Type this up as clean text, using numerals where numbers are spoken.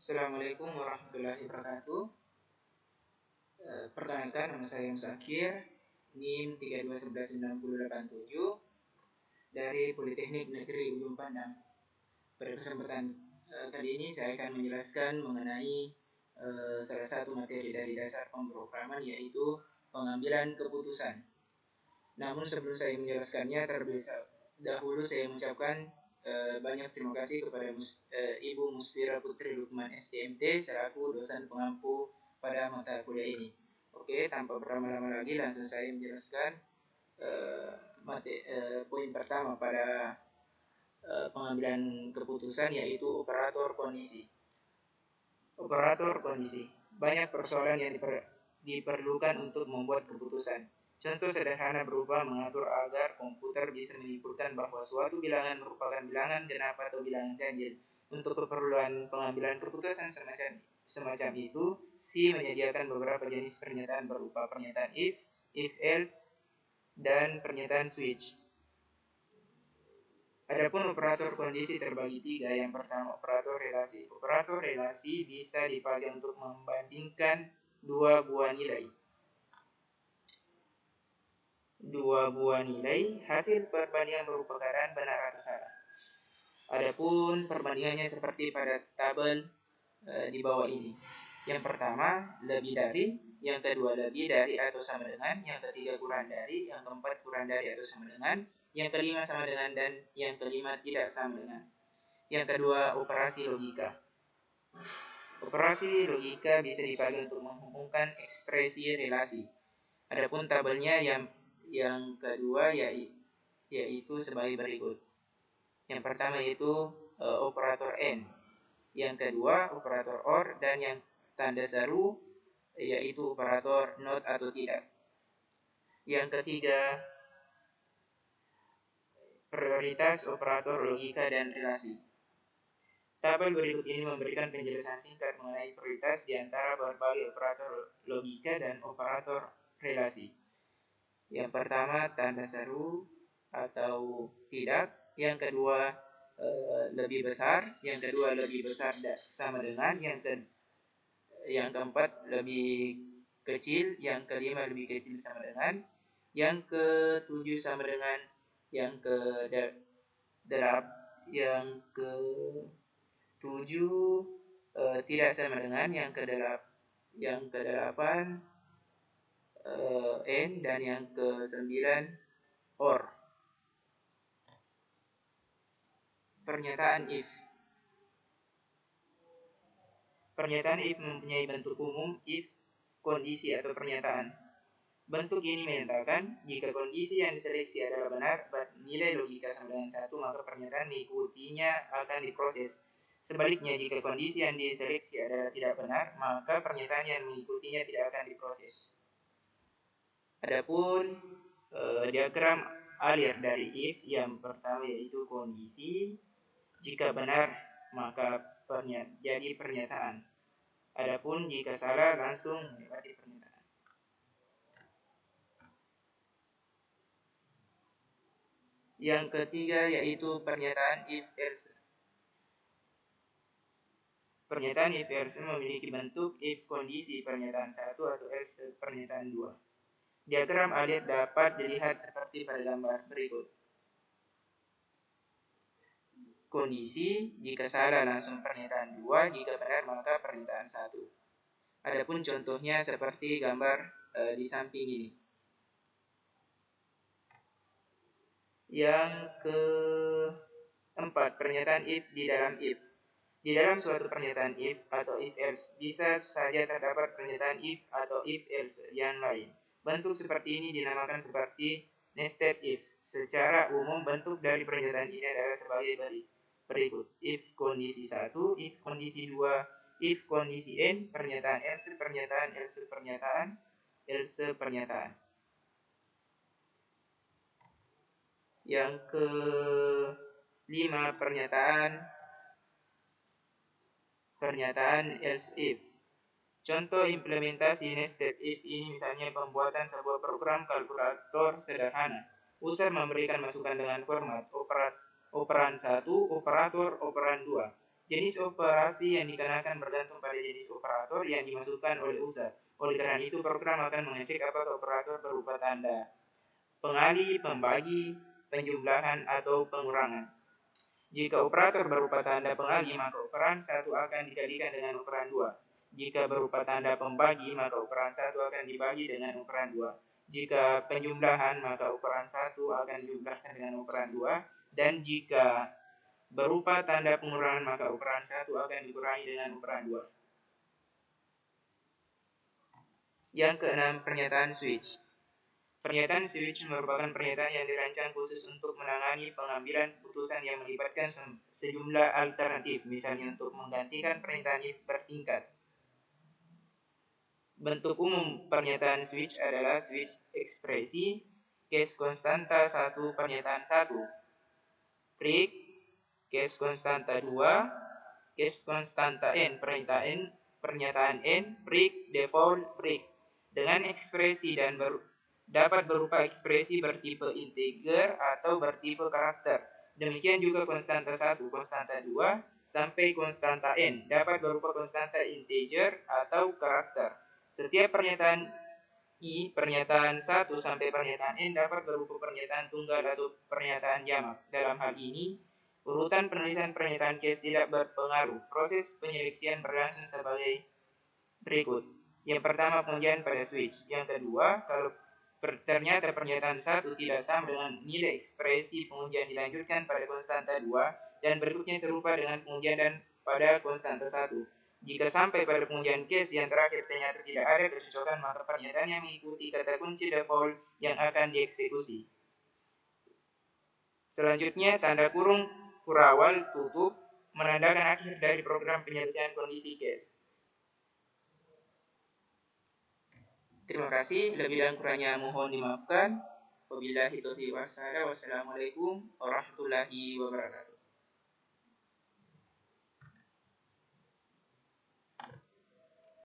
Assalamualaikum warahmatullahi wabarakatuh. Perkenalkan, nama saya Musakir, NIM 32119087 dari Politeknik Negeri Ujung Pandang. Pada kesempatan kali ini saya akan menjelaskan mengenai salah satu materi dari dasar pemrograman, yaitu pengambilan keputusan. Namun sebelum saya menjelaskannya, terlebih dahulu saya mengucapkan banyak terima kasih kepada Ibu Musfira Putri Lukman SDMT selaku dosen pengampu pada mata kuliah ini. Oke, tanpa berlama-lama lagi langsung saya menjelaskan poin pertama pada pengambilan keputusan, yaitu operator kondisi. Operator kondisi. Banyak persoalan yang diperlukan untuk membuat keputusan. Contoh sederhana berupa mengatur agar komputer bisa menyimpulkan bahwa suatu bilangan merupakan bilangan genap atau bilangan ganjil. Untuk keperluan pengambilan keputusan semacam itu, C menyediakan beberapa jenis pernyataan berupa pernyataan if else, dan pernyataan switch. Adapun operator kondisi terbagi tiga. Yang pertama, operator relasi. Operator relasi bisa dipakai untuk membandingkan dua buah nilai. Hasil perbandingan berupa keadaan benar atau salah. Adapun perbandingannya seperti pada tabel di bawah ini. Yang pertama, lebih dari. Yang kedua, lebih dari atau sama dengan. Yang ketiga, kurang dari. Yang keempat, kurang dari atau sama dengan. Yang kelima, sama dengan. Dan yang kelima, tidak sama dengan. Yang kedua, operasi logika. Operasi logika bisa dipakai untuk menghubungkan ekspresi relasi. Adapun tabelnya yang kedua yaitu sebagai berikut. Yang pertama yaitu operator AND. Yang kedua, operator OR. Dan yang tanda seru yaitu operator NOT atau tidak. Yang ketiga, prioritas operator logika dan relasi. Tabel berikut ini memberikan penjelasan singkat mengenai prioritas di antara berbagai operator logika dan operator relasi. Yang pertama, tanda seru atau tidak. Yang kedua, lebih besar. Yang kedua, lebih besar sama dengan. Yang keempat, lebih kecil. Yang kelima, lebih kecil sama dengan. Yang ketujuh, sama dengan. Yang ketujuh tidak sama dengan. Yang kedelapan N, dan yang ke-9 OR. Pernyataan if. Pernyataan if mempunyai bentuk umum if kondisi atau pernyataan. Bentuk ini menyatakan jika kondisi yang diseleksi adalah benar, nilai logika sama dengan 1, maka pernyataan mengikutinya akan diproses. Sebaliknya, jika kondisi yang diseleksi adalah tidak benar, maka pernyataan yang mengikutinya tidak akan diproses. Adapun diagram alir dari if, yang pertama yaitu kondisi. Jika benar, maka jadi pernyataan. Adapun jika salah, langsung melewati pernyataan. Yang ketiga yaitu pernyataan if else. Pernyataan if else memiliki bentuk if kondisi pernyataan 1 atau else pernyataan 2. Diagram alir dapat dilihat seperti pada gambar berikut. Kondisi, jika salah langsung pernyataan 2, jika benar maka pernyataan 1. Adapun contohnya seperti gambar di samping ini. Yang keempat, pernyataan if di dalam if. Di dalam suatu pernyataan if atau if else bisa saja terdapat pernyataan if atau if else yang lain. Bentuk seperti ini dinamakan seperti nested if. Secara umum bentuk dari pernyataan ini adalah sebagai berikut. If kondisi 1, if kondisi 2, if kondisi N, pernyataan else, pernyataan else, pernyataan else, pernyataan. Yang kelima, pernyataan else if. Contoh implementasi nested if ini misalnya pembuatan sebuah program kalkulator sederhana. User memberikan masukan dengan format operan 1, operator operan 2. Jenis operasi yang dikenakan bergantung pada jenis operator yang dimasukkan oleh user. Oleh karena itu, program akan mengecek apakah operator berupa tanda pengalih, pembagi, penjumlahan, atau pengurangan. Jika operator berupa tanda pengalih, maka operan 1 akan dikalikan dengan operan 2. Jika berupa tanda pembagi, maka operan 1 akan dibagi dengan operan 2. Jika penjumlahan, maka operan 1 akan dijumlahkan dengan operan 2. Dan jika berupa tanda pengurangan, maka operan 1 akan dikurangi dengan operan 2. Yang keenam, pernyataan switch. Pernyataan switch merupakan pernyataan yang dirancang khusus untuk menangani pengambilan keputusan yang melibatkan sejumlah alternatif, misalnya untuk menggantikan pernyataan if bertingkat. Bentuk umum pernyataan switch adalah switch ekspresi, case konstanta 1 pernyataan 1, break, case konstanta 2, case konstanta n pernyataan n, break, default, break. Dengan ekspresi dan dapat berupa ekspresi bertipe integer atau bertipe karakter. Demikian juga konstanta 1, konstanta 2, sampai konstanta n dapat berupa konstanta integer atau karakter. Setiap pernyataan i, pernyataan 1 sampai pernyataan n dapat berupa pernyataan tunggal atau pernyataan jamak. Dalam hal ini, urutan penulisan pernyataan case tidak berpengaruh. Proses penyeleksian berlangsung sebagai berikut. Yang pertama, pengujian pada switch. Yang kedua, kalau ternyata pernyataan 1 tidak sama dengan nilai ekspresi, pengujian dilanjutkan pada konstanta 2 dan berikutnya serupa dengan pengujian dan pada konstanta 1. Jika sampai pada pengujian case yang terakhir ternyata tidak ada kecocokan, maka pernyataan yang mengikuti kata kunci default yang akan dieksekusi. Selanjutnya, tanda kurung kurawal tutup menandakan akhir dari program penyelesaian kondisi case. Terima kasih, lebih dan kurangnya mohon dimaafkan. Wabillahi taufiq wal hidayah. Wassalamualaikum warahmatullahi wabarakatuh.